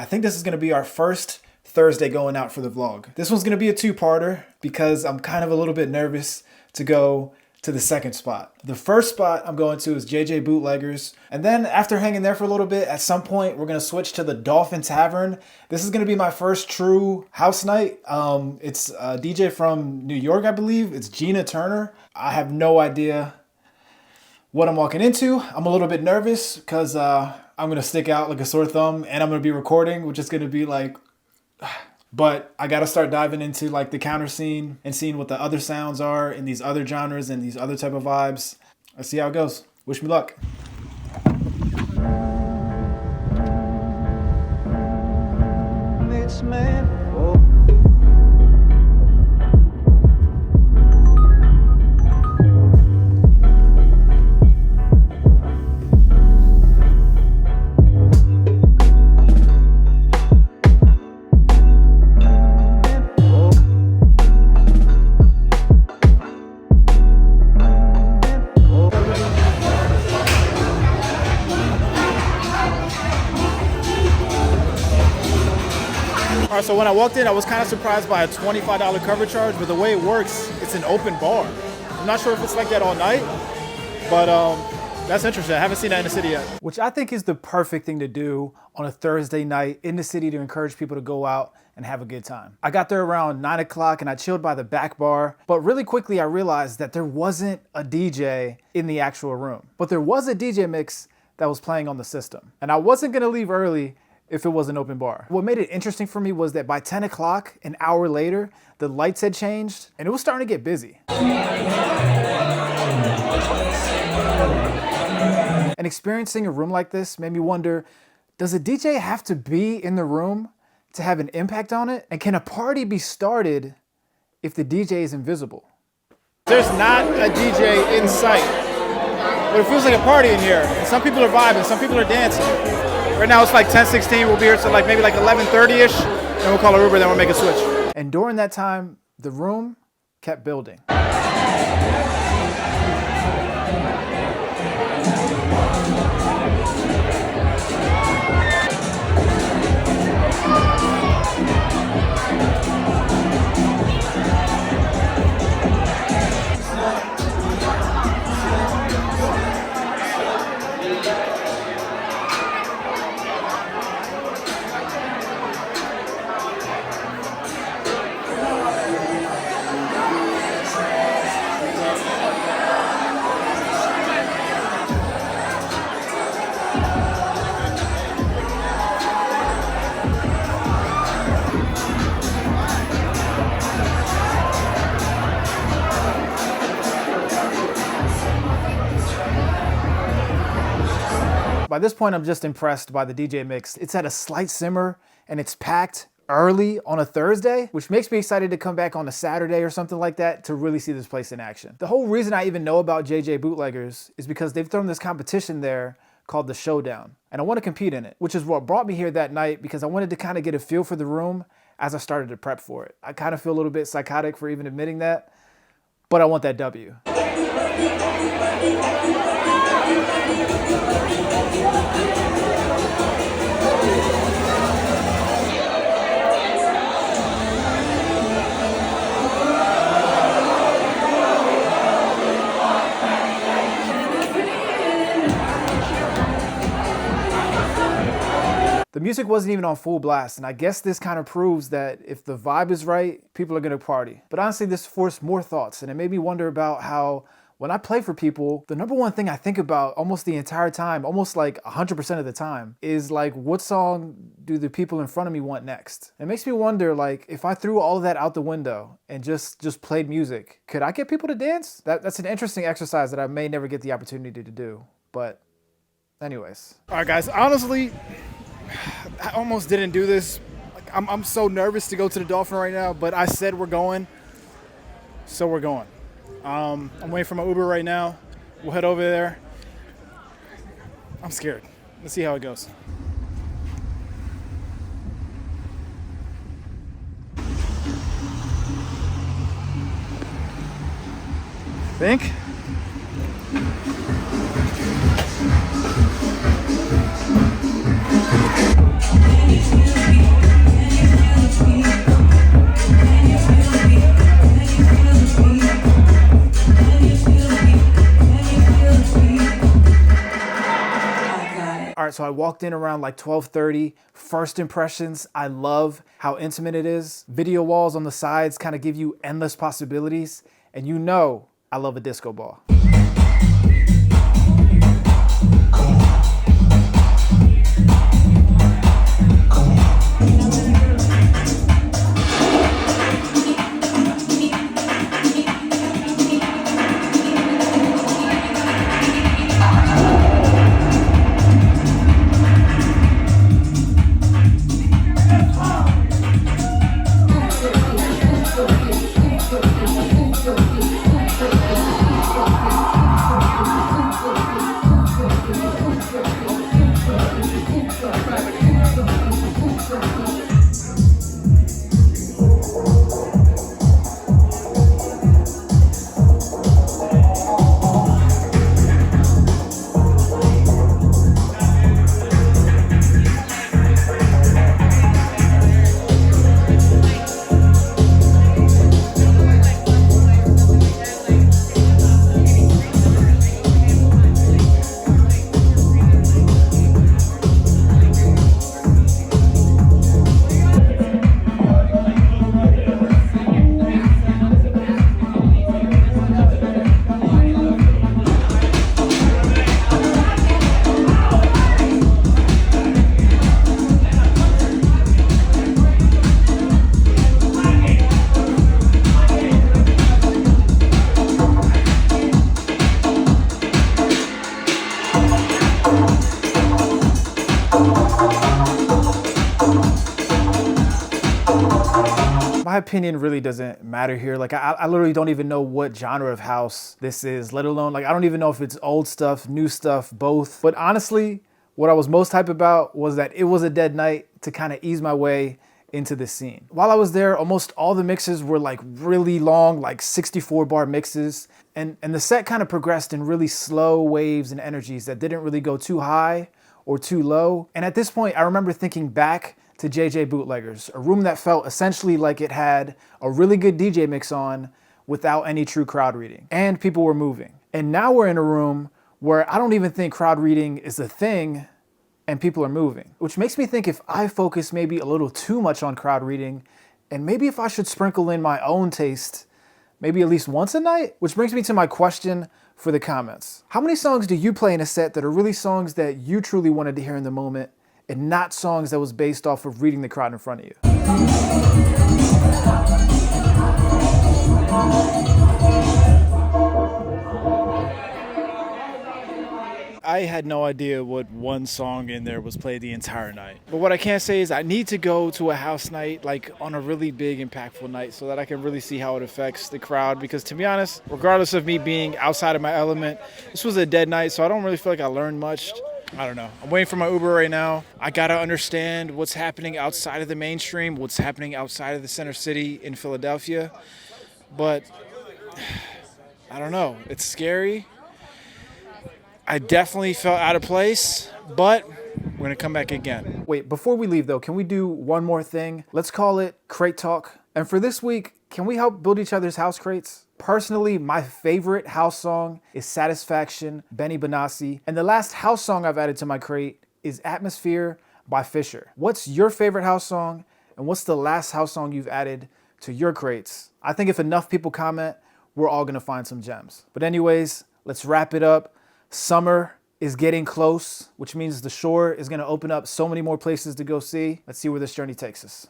think this is going to be our first Thursday going out for the vlog. This one's going to be a two-parter because I'm kind of a little bit nervous to go to the second spot. The first spot I'm going to is JJ Bootleggers. And then after hanging there for a little bit, at some point, we're going to switch to the Dolphin Tavern. This is going to be my first true house night. It's a DJ from New York, I believe. It's Gina Turner. I have no idea what I'm walking into. I'm a little bit nervous because I'm going to stick out like a sore thumb, and I'm going to be recording, which is going to be like... But I got to start diving into like the counter scene and seeing what the other sounds are in these other genres and these other type of vibes. Let's see how it goes. Wish me luck. It's meant for... Alright, so when I walked in, I was kind of surprised by a $25 cover charge, but the way it works, it's an open bar. I'm not sure if it's like that all night, but that's interesting. I haven't seen that in the city yet. Which I think is the perfect thing to do on a Thursday night in the city to encourage people to go out and have a good time. I got there around 9 o'clock and I chilled by the back bar, but really quickly I realized that there wasn't a DJ in the actual room, but there was a DJ mix that was playing on the system. And I wasn't gonna leave early if it was an open bar. What made it interesting for me was that by 10 o'clock, an hour later, the lights had changed and it was starting to get busy. And experiencing a room like this made me wonder, does a DJ have to be in the room to have an impact on it? And can a party be started if the DJ is invisible? There's not a DJ in sight, but it feels like a party in here. And some people are vibing, some people are dancing. Right now it's like 10:16, we'll be here till like maybe like 11:30-ish, and we'll call an Uber, then we'll make a switch. And during that time, the room kept building. By this point, I'm just impressed by the DJ mix. It's at a slight simmer and it's packed early on a Thursday, which makes me excited to come back on a Saturday or something like that to really see this place in action. The whole reason I even know about JJ Bootleggers is because they've thrown this competition there called the Showdown, and I want to compete in it, which is what brought me here that night because I wanted to kind of get a feel for the room as I started to prep for it. I kind of feel a little bit psychotic for even admitting that, but I want that W. The music wasn't even on full blast, and I guess this kind of proves that if the vibe is right, people are gonna party. But honestly, this forced more thoughts, and it made me wonder about how when I play for people, the number one thing I think about almost the entire time, almost like 100% of the time, is like, what song do the people in front of me want next? It makes me wonder, like, if I threw all of that out the window and just played music, could I get people to dance? That's an interesting exercise that I may never get the opportunity to do, but anyways. All right, guys, honestly, I almost didn't do this. Like, I'm so nervous to go to the Dolphin right now, but I said we're going, so we're going. I'm waiting for my Uber right now. We'll head over there. I'm scared. Let's see how it goes. Think? right, so I walked in around like 12:30. First impressions, I love how intimate it is. Video walls on the sides kind of give you endless possibilities. And you know I love a disco ball. My opinion really doesn't matter here. Like I literally don't even know what genre of house this is, let alone like I don't even know if it's old stuff, new stuff, both. But honestly, what I was most hyped about was that it was a dead night to kind of ease my way into this scene. While I was there, almost all the mixes were like really long, like 64 bar mixes. And the set kind of progressed in really slow waves and energies that didn't really go too high or too low. And at this point, I remember thinking back to JJ Bootleggers, a room that felt essentially like it had a really good DJ mix on without any true crowd reading. And people were moving. And now we're in a room where I don't even think crowd reading is a thing and people are moving. Which makes me think if I focus maybe a little too much on crowd reading, and maybe if I should sprinkle in my own taste, maybe at least once a night? Which brings me to my question for the comments. How many songs do you play in a set that are really songs that you truly wanted to hear in the moment, and not songs that was based off of reading the crowd in front of you? I had no idea what one song in there was played the entire night. But what I can say is I need to go to a house night, like on a really big, impactful night, so that I can really see how it affects the crowd. Because to be honest, regardless of me being outside of my element, this was a dead night, so I don't really feel like I learned much. I don't know. I'm waiting for my Uber right now. I gotta understand what's happening outside of the mainstream, what's happening outside of the center city in Philadelphia. But I don't know. It's scary. I definitely felt out of place, but we're gonna come back again. Wait, before we leave though, can we do one more thing? Let's call it Crate Talk. And for this week, can we help build each other's house crates? Personally, my favorite house song is Satisfaction, Benny Benassi. And the last house song I've added to my crate is Atmosphere by Fisher. What's your favorite house song? And what's the last house song you've added to your crates? I think if enough people comment, we're all gonna find some gems. But anyways, let's wrap it up. Summer is getting close, which means the shore is gonna open up so many more places to go see. Let's see where this journey takes us.